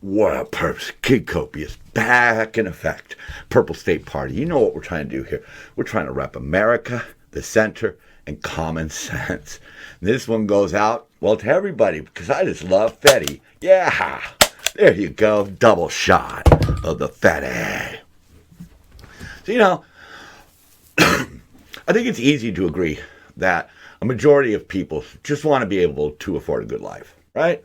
What purpose? Kid Copious back in effect. Purple State Party. You know what we're trying to do here. We're trying to rep America, the center, and common sense. And this one goes out, well, to everybody, because I just love Fetty. Yeah, there you go. Double shot of the Fetty. So, I think it's easy to agree that a majority of people just want to be able to afford a good life, right?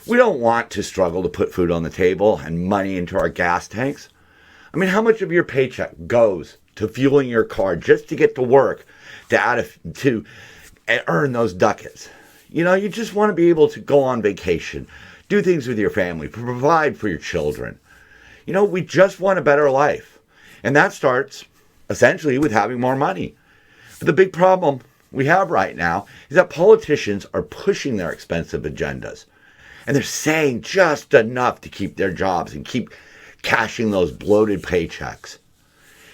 We don't want to struggle to put food on the table and money into our gas tanks. I mean, how much of your paycheck goes to fueling your car just to get to work, to earn those ducats? You just want to be able to go on vacation, do things with your family, provide for your children. We just want a better life. And that starts essentially with having more money. But the big problem we have right now is that politicians are pushing their expensive agendas. And they're saying just enough to keep their jobs and keep cashing those bloated paychecks.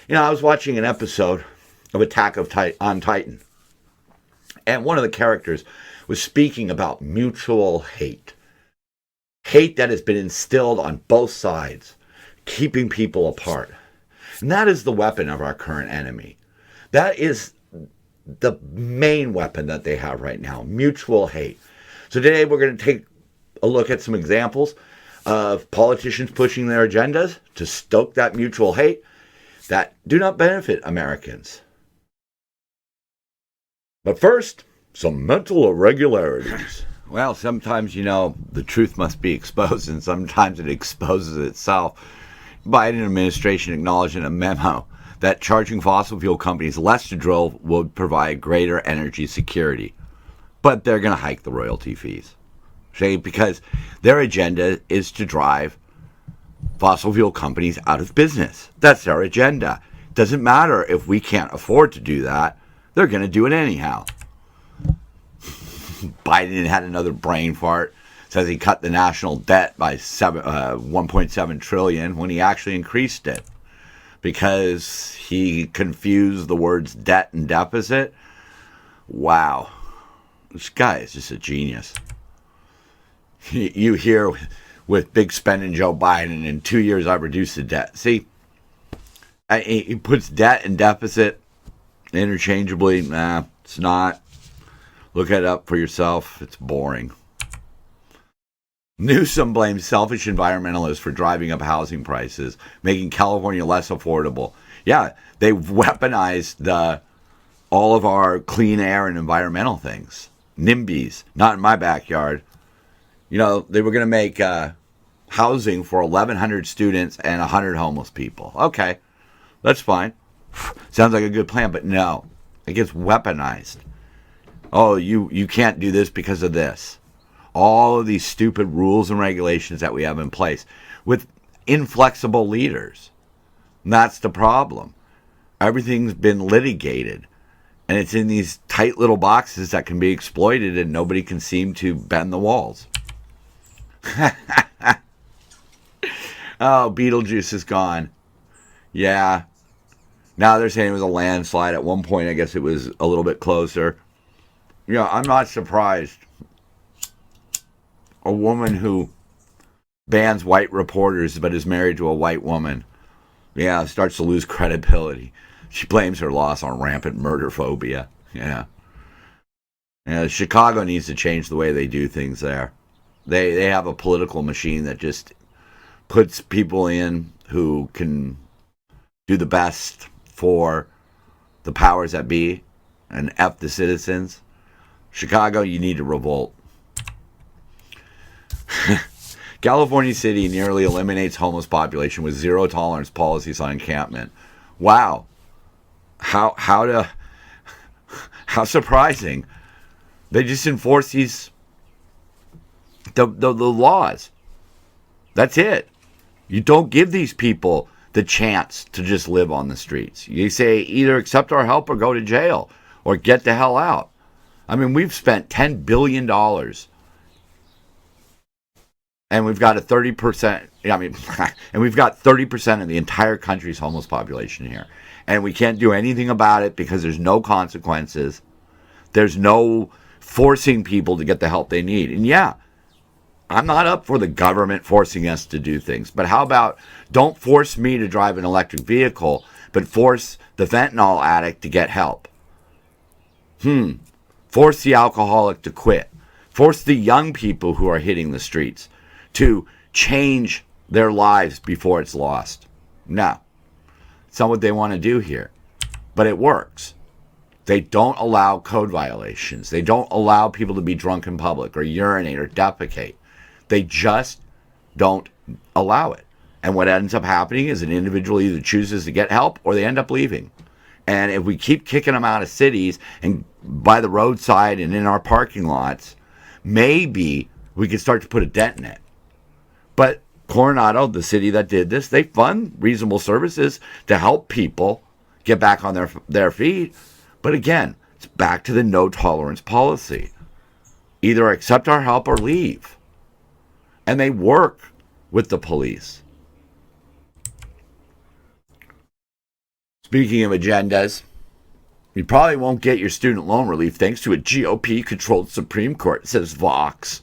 I was watching an episode of Attack on Titan. And one of the characters was speaking about mutual hate. Hate that has been instilled on both sides, keeping people apart. And that is the weapon of our current enemy. That is the main weapon that they have right now, mutual hate. So today we're going to take a look at some examples of politicians pushing their agendas to stoke that mutual hate that do not benefit Americans. But first, some mental irregularities. Well, sometimes, the truth must be exposed, and sometimes it exposes itself. Biden administration acknowledged in a memo that charging fossil fuel companies less to drill would provide greater energy security. But they're going to hike the royalty fees. Because their agenda is to drive fossil fuel companies out of business. That's their agenda. Doesn't matter if we can't afford to do that. They're going to do it anyhow. Biden had another brain fart. Says he cut the national debt by 1.7 trillion when he actually increased it because he confused the words debt and deficit. Wow. This guy is just a genius. You hear with big spending Joe Biden, in 2 years I've reduced the debt. See, he puts debt and deficit interchangeably. Nah, it's not. Look it up for yourself. It's boring. Newsom blames selfish environmentalists for driving up housing prices, making California less affordable. Yeah, they weaponized all of our clean air and environmental things. NIMBYs, not in my backyard. They were going to make housing for 1,100 students and 100 homeless people. Okay, that's fine. Sounds like a good plan, but no. It gets weaponized. Oh, you can't do this because of this. All of these stupid rules and regulations that we have in place with inflexible leaders. And that's the problem. Everything's been litigated. And it's in these tight little boxes that can be exploited and nobody can seem to bend the walls. Oh, Beetlejuice is gone. Yeah. Now they're saying it was a landslide. At one point, I guess it was a little bit closer. I'm not surprised. A woman who bans white reporters but is married to a white woman, starts to lose credibility. She blames her loss on rampant murder phobia. Yeah. Chicago needs to change the way they do things there. They have a political machine that just puts people in who can do the best for the powers that be and F the citizens. Chicago, you need to revolt. California City nearly eliminates homeless population with zero tolerance policies on encampment. Wow. How surprising. They just enforce the laws. That's it. You don't give these people the chance to just live on the streets. You say either accept our help or go to jail or get the hell out. I mean, we've spent $10 billion and we've got a 30%, and we've got 30% of the entire country's homeless population here. And we can't do anything about it because there's no consequences. There's no forcing people to get the help they need. And I'm not up for the government forcing us to do things, but how about don't force me to drive an electric vehicle, but force the fentanyl addict to get help? Force the alcoholic to quit. Force the young people who are hitting the streets to change their lives before it's lost. No, it's not what they want to do here, but it works. They don't allow code violations. They don't allow people to be drunk in public or urinate or defecate. They just don't allow it. And what ends up happening is an individual either chooses to get help or they end up leaving. And if we keep kicking them out of cities and by the roadside and in our parking lots, maybe we could start to put a dent in it. But Coronado, the city that did this, they fund reasonable services to help people get back on their feet. But again, it's back to the no tolerance policy. Either accept our help or leave. And they work with the police. Speaking of agendas, you probably won't get your student loan relief thanks to a GOP-controlled Supreme Court, says Vox.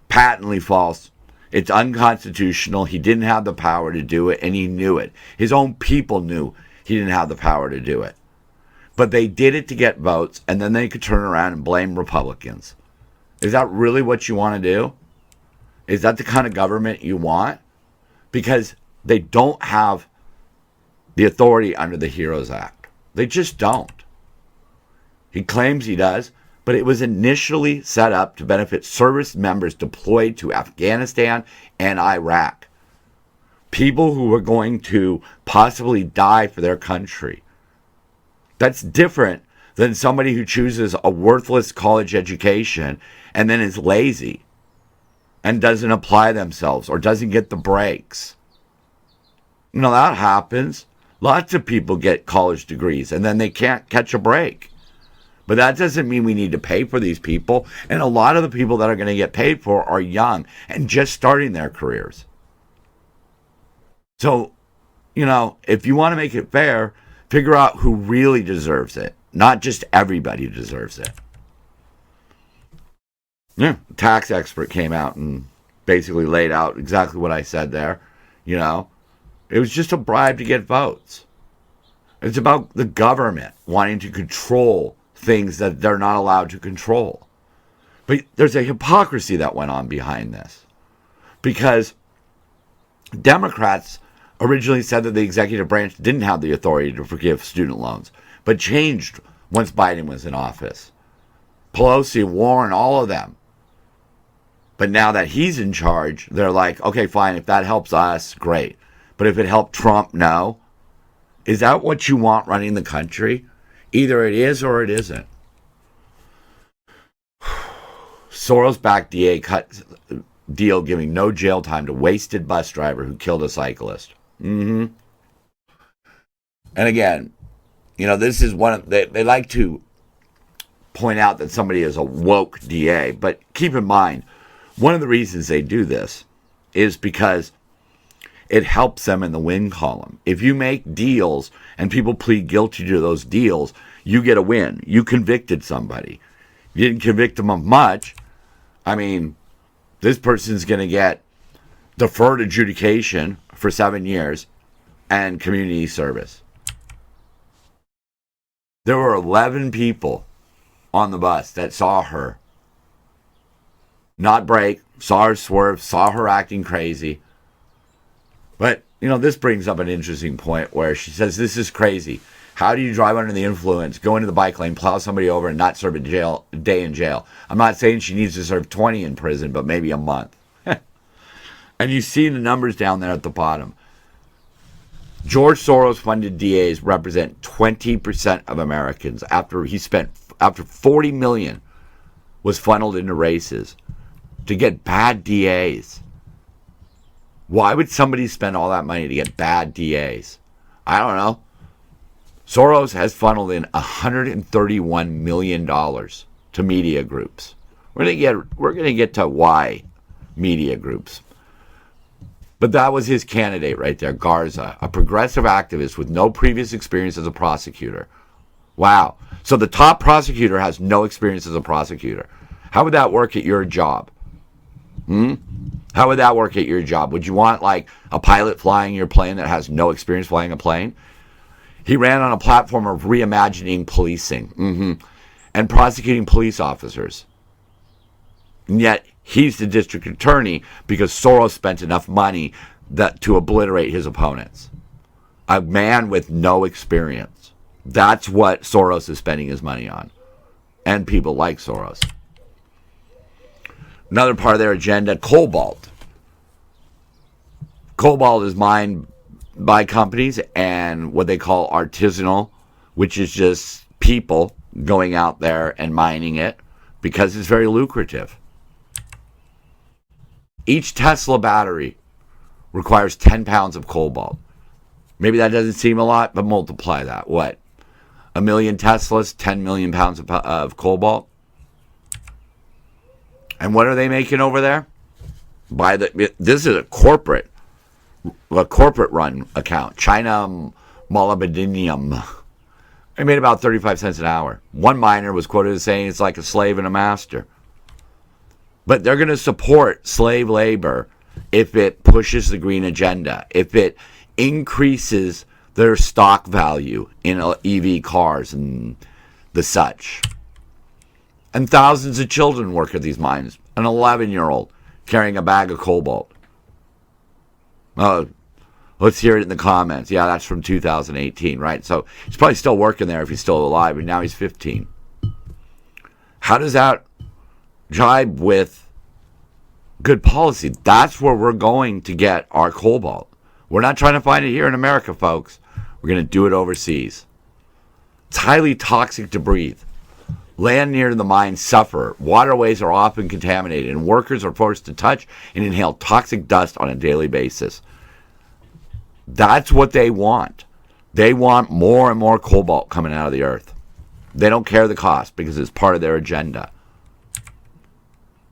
Patently false. It's unconstitutional. He didn't have the power to do it, and he knew it. His own people knew he didn't have the power to do it. But they did it to get votes, and then they could turn around and blame Republicans. Is that really what you want to do? Is that the kind of government you want? Because they don't have the authority under the HEROES Act. They just don't. He claims he does, but it was initially set up to benefit service members deployed to Afghanistan and Iraq. People who were going to possibly die for their country. That's different than somebody who chooses a worthless college education and then is lazy and doesn't apply themselves or doesn't get the breaks. You know, that happens. Lots of people get college degrees and then they can't catch a break. But that doesn't mean we need to pay for these people. And a lot of the people that are going to get paid for are young and just starting their careers. So, you know, if you want to make it fair, figure out who really deserves it. Not just everybody deserves it. Yeah, a tax expert came out and basically laid out exactly what I said there. You know, it was just a bribe to get votes. It's about the government wanting to control things that they're not allowed to control. But there's a hypocrisy that went on behind this. Because Democrats originally said that the executive branch didn't have the authority to forgive student loans, but changed once Biden was in office. Pelosi, Warren, all of them. But now that he's in charge, they're like, okay, fine, if that helps us, great. But if it helped Trump, no. Is that what you want running the country? Either it is or it isn't. Soros-backed DA cut deal giving no jail time to wasted bus driver who killed a cyclist. And again, you know, this is one of, they like to point out that somebody is a woke DA, but keep in mind, one of the reasons they do this is because it helps them in the win column. If you make deals and people plead guilty to those deals, you get a win. You convicted somebody. You didn't convict them of much. I mean, this person's going to get deferred adjudication for 7 years and community service. There were 11 people on the bus that saw her not brake, saw her swerve, saw her acting crazy. But, you know, this brings up an interesting point where she says, this is crazy. How do you drive under the influence, go into the bike lane, plow somebody over, and not serve a day in jail? I'm not saying she needs to serve 20 in prison, but maybe a month. And you see the numbers down there at the bottom. George Soros-funded DAs represent 20% of Americans after $40 million was funneled into races to get bad DAs. Why would somebody spend all that money to get bad DAs? I don't know. Soros has funneled in $131 million to media groups. We're gonna get to why media groups. But that was his candidate right there, Garza, a progressive activist with no previous experience as a prosecutor. Wow. So the top prosecutor has no experience as a prosecutor. How would that work at your job? How would that work at your job? Would you want like a pilot flying your plane that has no experience flying a plane? He ran on a platform of reimagining policing and prosecuting police officers. And yet he's the district attorney because Soros spent enough money to obliterate his opponents. A man with no experience. That's what Soros is spending his money on. And people like Soros. Another part of their agenda, Cobalt. Cobalt is mined by companies and what they call artisanal, which is just people going out there and mining it because it's very lucrative. Each Tesla battery requires 10 pounds of cobalt. Maybe that doesn't seem a lot, but multiply that. What? 1 million Teslas, 10 million pounds of cobalt? And what are they making over there? This is a corporate run account. China Molybdenum. They made about 35 cents an hour. One miner was quoted as saying it's like a slave and a master. But they're going to support slave labor if it pushes the green agenda, if it increases their stock value in EV cars and the such. And thousands of children work at these mines. An 11-year-old carrying a bag of cobalt. Let's hear it in the comments. Yeah, that's from 2018, right? So he's probably still working there if he's still alive, and now he's 15. How does that jibe with good policy? That's where we're going to get our cobalt. We're not trying to find it here in America, folks. We're going to do it overseas. It's highly toxic to breathe. Land near the mines suffer. Waterways are often contaminated, and workers are forced to touch and inhale toxic dust on a daily basis. That's what they want. They want more and more cobalt coming out of the earth. They don't care the cost because it's part of their agenda.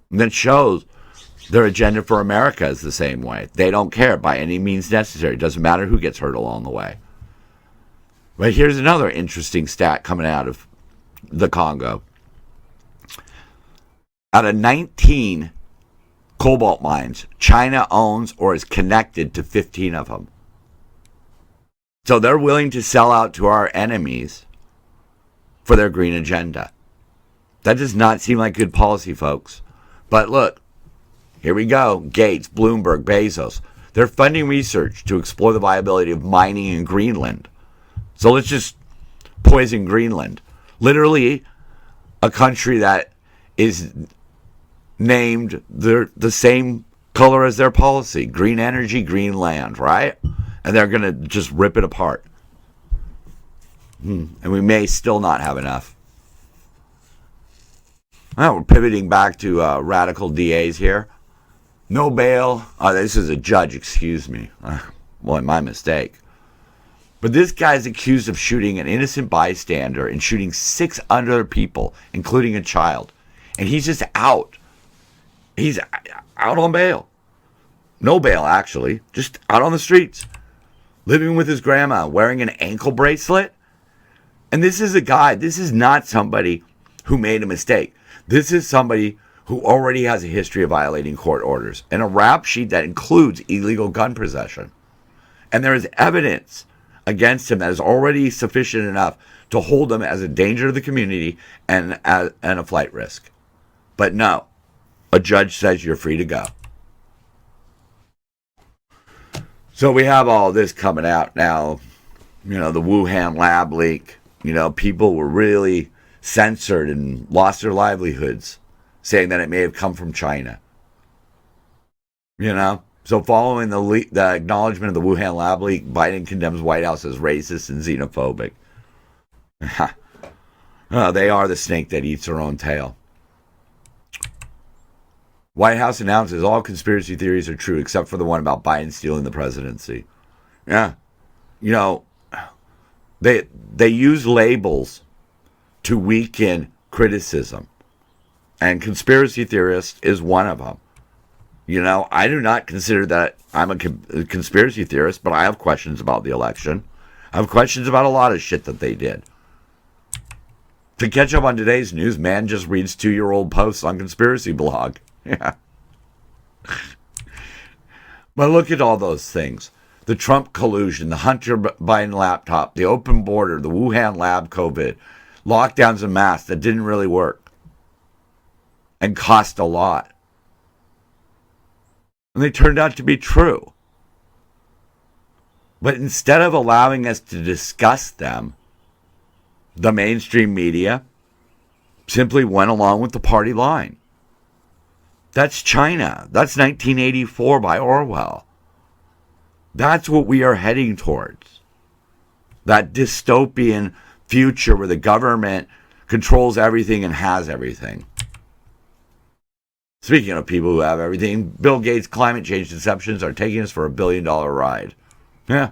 And that shows their agenda for America is the same way. They don't care by any means necessary. It doesn't matter who gets hurt along the way. But here's another interesting stat coming out of the Congo. Out of 19 cobalt mines, China owns or is connected to 15 of them. So they're willing to sell out to our enemies for their green agenda. That does not seem like good policy, folks. But look, here we go. Gates, Bloomberg, Bezos. They're funding research to explore the viability of mining in Greenland. So let's just poison Greenland. Literally a country that is named the same color as their policy. Green energy, green land, right? And they're going to just rip it apart. And we may still not have enough. Well, we're pivoting back to radical DAs here. No bail. This is a judge, excuse me. Boy, my mistake. But this guy's accused of shooting an innocent bystander and shooting 6 other people, including a child. And he's just out. He's out on bail. No bail, actually. Just out on the streets. Living with his grandma, wearing an ankle bracelet. And this is a guy, this is not somebody who made a mistake. This is somebody who already has a history of violating court orders and a rap sheet that includes illegal gun possession. And there is evidence against him that is already sufficient enough to hold him as a danger to the community and a flight risk. But no, a judge says you're free to go. So we have all this coming out now, the Wuhan lab leak. People were really censored and lost their livelihoods, saying that it may have come from China. So following the acknowledgement of the Wuhan lab leak, Biden condemns White House as racist and xenophobic. They are the snake that eats their own tail. White House announces all conspiracy theories are true except for the one about Biden stealing the presidency. Yeah. They use labels to weaken criticism. And conspiracy theorist is one of them. I do not consider that I'm a conspiracy theorist, but I have questions about the election. I have questions about a lot of shit that they did. To catch up on today's news, man just reads 2-year-old posts on conspiracy blog. Yeah. But look at all those things. The Trump collusion, the Hunter Biden laptop, the open border, the Wuhan lab COVID, lockdowns and masks that didn't really work and cost a lot. And they turned out to be true. But instead of allowing us to discuss them, the mainstream media simply went along with the party line. That's China. That's 1984 by Orwell. That's what we are heading towards. That dystopian future where the government controls everything and has everything. Speaking of people who have everything, Bill Gates' climate change deceptions are taking us for $1 billion ride. Yeah.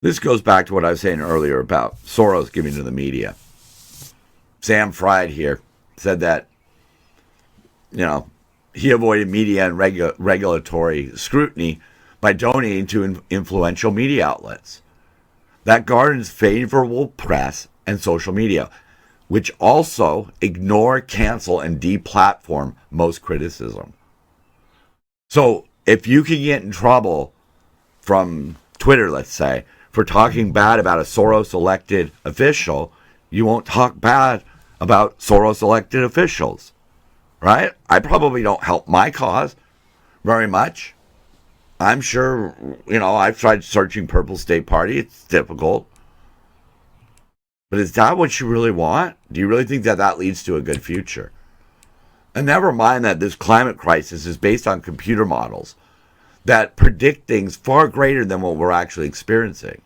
This goes back to what I was saying earlier about Soros giving to the media. Sam Fried here said that, he avoided media and regulatory scrutiny by donating to influential media outlets. That garners favorable press and social media, which also ignore, cancel, and deplatform most criticism. So if you can get in trouble from Twitter, let's say, for talking bad about a Soros-elected official, you won't talk bad about Soros-elected officials, right? I probably don't help my cause very much. I'm sure, I've tried searching Purple State Party. It's difficult. But is that what you really want? Do you really think that that leads to a good future? And never mind that this climate crisis is based on computer models that predict things far greater than what we're actually experiencing.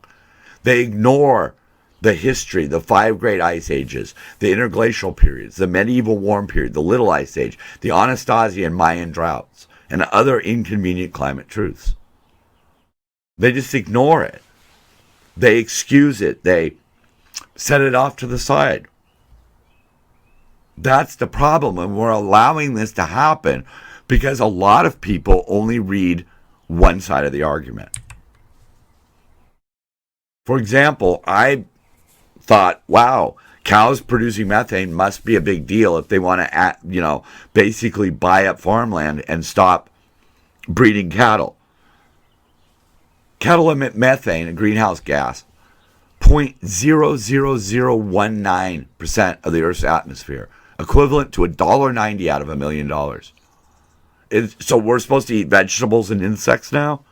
They ignore the history, the 5 great ice ages, the interglacial periods, the medieval warm period, the little ice age, the Anastasia and Mayan droughts, and other inconvenient climate truths. They just ignore it. They excuse it. They set it off to the side. That's the problem, and we're allowing this to happen because a lot of people only read one side of the argument. For example, I thought, wow, cows producing methane must be a big deal if they want to, basically buy up farmland and stop breeding cattle. Cattle emit methane, a greenhouse gas, 0.00019% of the Earth's atmosphere, equivalent to $1.90 out of $1 million. So we're supposed to eat vegetables and insects now?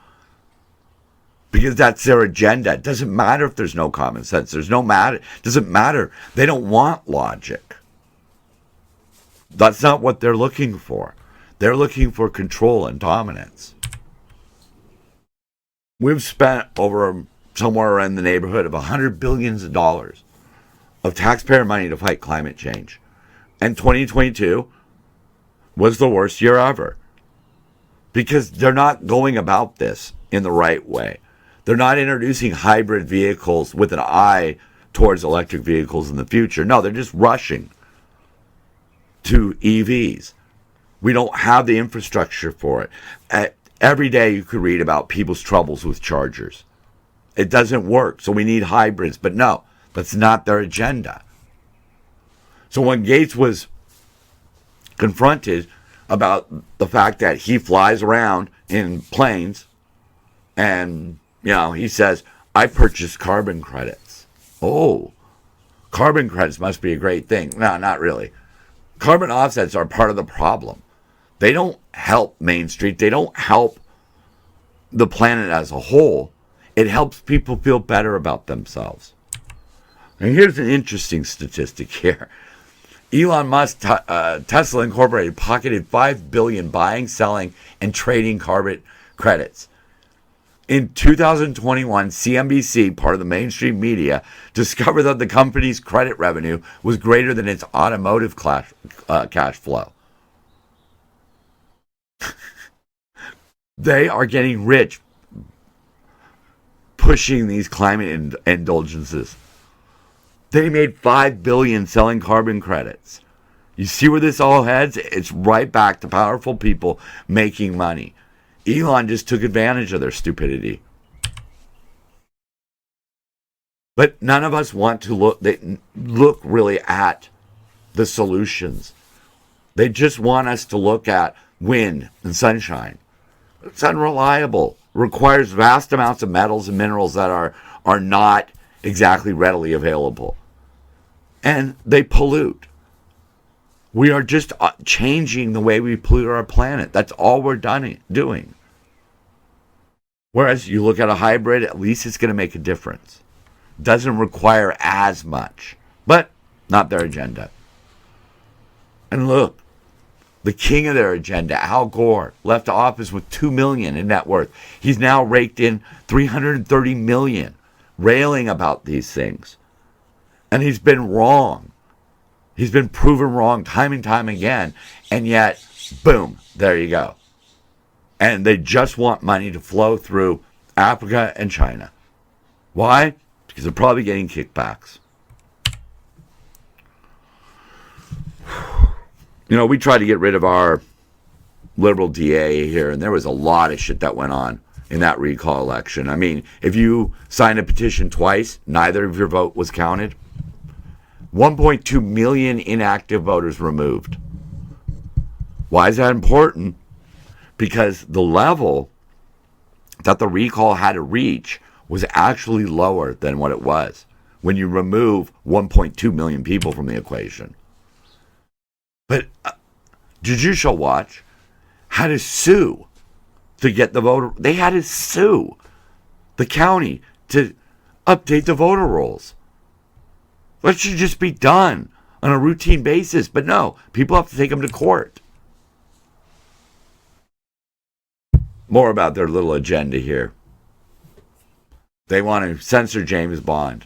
Because that's their agenda. It doesn't matter if there's no common sense. There's no matter. It doesn't matter. They don't want logic. That's not what they're looking for. They're looking for control and dominance. We've spent over somewhere in the neighborhood of $100 billion of taxpayer money to fight climate change. And 2022 was the worst year ever. Because they're not going about this in the right way. They're not introducing hybrid vehicles with an eye towards electric vehicles in the future. No, they're just rushing to EVs. We don't have the infrastructure for it. Every day you could read about people's troubles with chargers. It doesn't work, so we need hybrids. But no, that's not their agenda. So when Gates was confronted about the fact that he flies around in planes and he says, I purchased carbon credits. Oh, carbon credits must be a great thing. No, not really. Carbon offsets are part of the problem. They don't help Main Street. They don't help the planet as a whole. It helps people feel better about themselves. And here's an interesting statistic here. Elon Musk, Tesla Incorporated, pocketed $5 billion buying, selling, and trading carbon credits. In 2021, CNBC, part of the mainstream media, discovered that the company's credit revenue was greater than its automotive cash flow. They are getting rich pushing these climate indulgences. They made $5 billion selling carbon credits. You see where this all heads? It's right back to powerful people making money. Elon just took advantage of their stupidity. But none of us want to look really at the solutions. They just want us to look at wind, and sunshine. It's unreliable. It requires vast amounts of metals and minerals that are not exactly readily available. And they pollute. We are just changing the way we pollute our planet. That's all we're doing. Whereas you look at a hybrid, at least it's going to make a difference. Doesn't require as much. But not their agenda. And look, the king of their agenda, Al Gore, left office with $2 million in net worth. He's now raked in $330 million, railing about these things. And he's been wrong. He's been proven wrong time and time again. And yet, boom, there you go. And they just want money to flow through Africa and China. Why? Because they're probably getting kickbacks. You know, we tried to get rid of our liberal DA here, and there was a lot of shit that went on in that recall election. I mean, if you signed a petition twice, neither of your vote was counted. 1.2 million inactive voters removed. Why is that important? Because the level that the recall had to reach was actually lower than what it was when you remove 1.2 million people from the equation. But Judicial Watch had to sue to get the voter. They had to sue the county to update the voter rolls. That should just be done on a routine basis. But no, people have to take them to court. More about their little agenda here. They want to censor James Bond.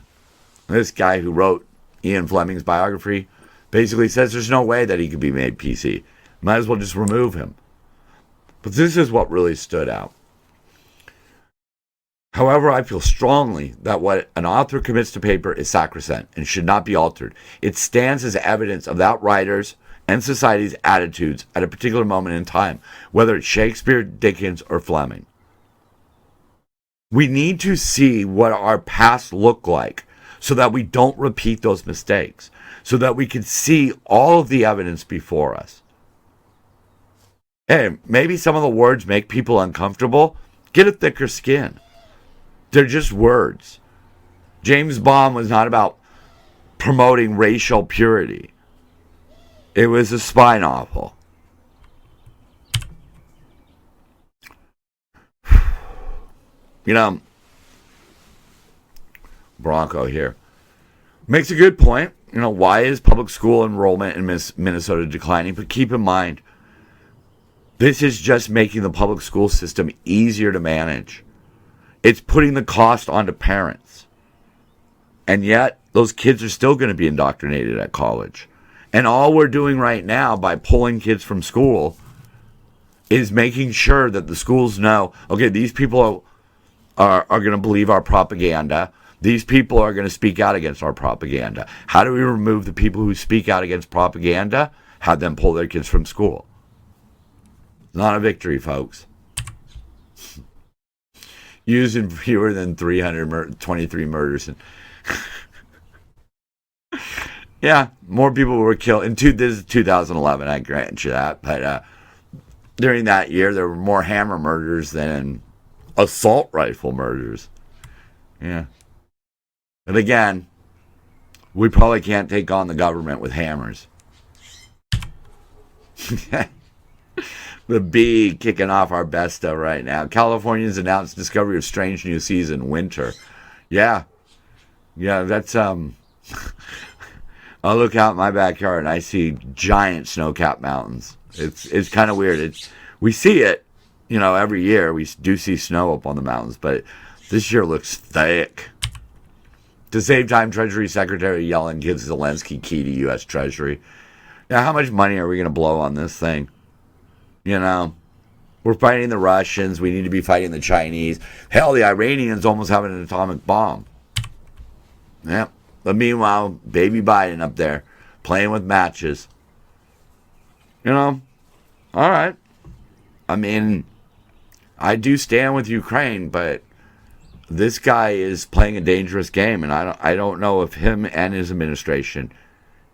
This guy who wrote Ian Fleming's biography basically says there's no way that he could be made PC. Might as well just remove him. But this is what really stood out. However, I feel strongly that what an author commits to paper is sacrosanct and should not be altered. It stands as evidence of that writer's and society's attitudes at a particular moment in time, whether it's Shakespeare, Dickens, or Fleming. We need to see what our past looked like so that we don't repeat those mistakes, so that we can see all of the evidence before us. Hey, maybe some of the words make people uncomfortable. Get a thicker skin. They're just words. James Bond was not about promoting racial purity. It was a spy novel. You know, Bronco here makes a good point. You know, why is public school enrollment in Minnesota declining? But keep in mind, this is just making the public school system easier to manage. It's putting the cost onto parents. And yet, those kids are still going to be indoctrinated at college. And all we're doing right now by pulling kids from school is making sure that the schools know, okay, these people are going to believe our propaganda. These people are going to speak out against our propaganda. How do we remove the people who speak out against propaganda? Have them pull their kids from school. Not a victory, folks. Using fewer than 323 murders. Yeah, more people were killed. This is 2011, I grant you that. But during that year, there were more hammer murders than assault rifle murders. Yeah. But again, we probably can't take on the government with hammers. The bee kicking off our best stuff right now. Californians announced discovery of strange new season, winter. Yeah. Yeah, that's... I look out in my backyard and I see giant snow-capped mountains. It's kind of weird. We see it, you know, every year. We do see snow up on the mountains, but this year looks thick. To save time, Treasury Secretary Yellen gives Zelensky key to U.S. Treasury. Now, how much money are we going to blow on this thing? You know, we're fighting the Russians. We need to be fighting the Chinese. Hell, the Iranians almost have an atomic bomb. Yep. But meanwhile, baby Biden up there playing with matches. You know, all right. I mean, I do stand with Ukraine, but this guy is playing a dangerous game, and I don't know if him and his administration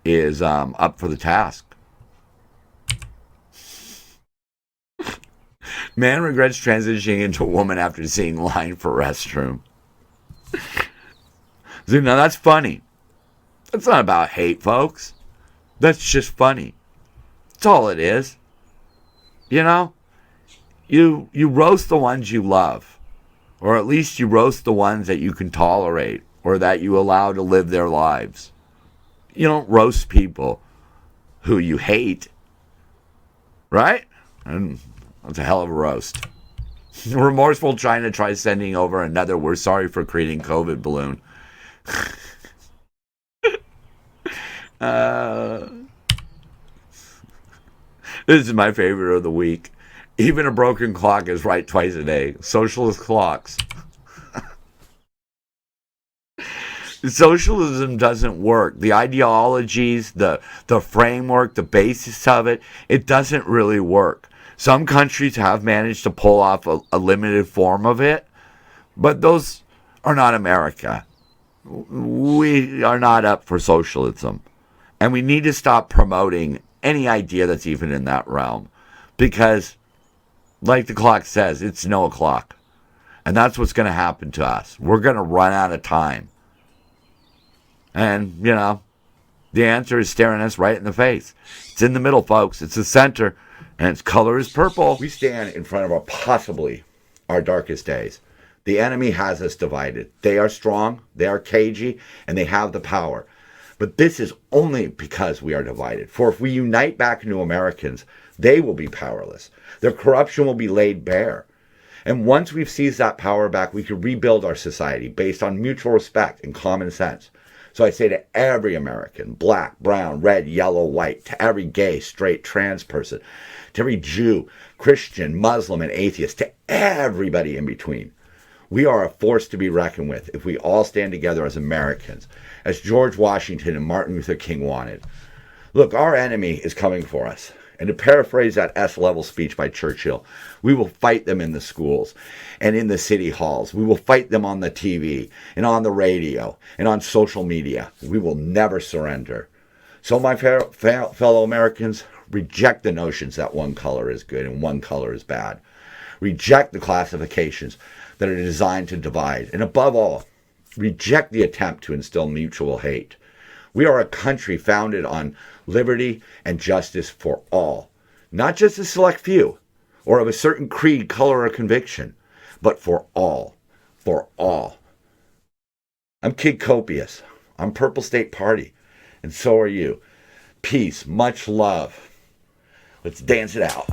is up for the task. Man regrets transitioning into a woman after seeing line for restroom. See, now that's funny. That's not about hate, folks. That's just funny. That's all it is. You know? You roast the ones you love. Or at least you roast the ones that you can tolerate. Or that you allow to live their lives. You don't roast people who you hate. Right? And that's a hell of a roast. Remorseful China tries sending over another "we're sorry for creating COVID" balloon. This is my favorite of the week. Even a broken clock is right twice a day. Socialist clocks. Socialism doesn't work. The ideologies, the framework, the basis of it, it doesn't really work. Some countries have managed to pull off a limited form of it, but those are not America. We are not up for socialism. And we need to stop promoting any idea that's even in that realm. Because, like the clock says, it's no o'clock. And that's what's going to happen to us. We're going to run out of time. And, you know, the answer is staring us right in the face. It's in the middle, folks. It's the center. And its color is purple. We stand in front of possibly our darkest days. The enemy has us divided. They are strong, they are cagey, and they have the power. But this is only because we are divided. For if we unite back into Americans, they will be powerless. Their corruption will be laid bare. And once we've seized that power back, we can rebuild our society based on mutual respect and common sense. So I say to every American, black, brown, red, yellow, white, to every gay, straight, trans person, to every Jew, Christian, Muslim, and atheist, to everybody in between. We are a force to be reckoned with if we all stand together as Americans, as George Washington and Martin Luther King wanted. Look, our enemy is coming for us. And to paraphrase that S-level speech by Churchill, we will fight them in the schools and in the city halls. We will fight them on the TV and on the radio and on social media. We will never surrender. So my fellow Americans, reject the notions that one color is good and one color is bad. Reject the classifications that are designed to divide. And above all, reject the attempt to instill mutual hate. We are a country founded on liberty and justice for all, not just a select few or of a certain creed, color, or conviction, but for all, for all. I'm Kid Copious. I'm Purple State Party, and so are you. Peace, much love. Let's dance it out.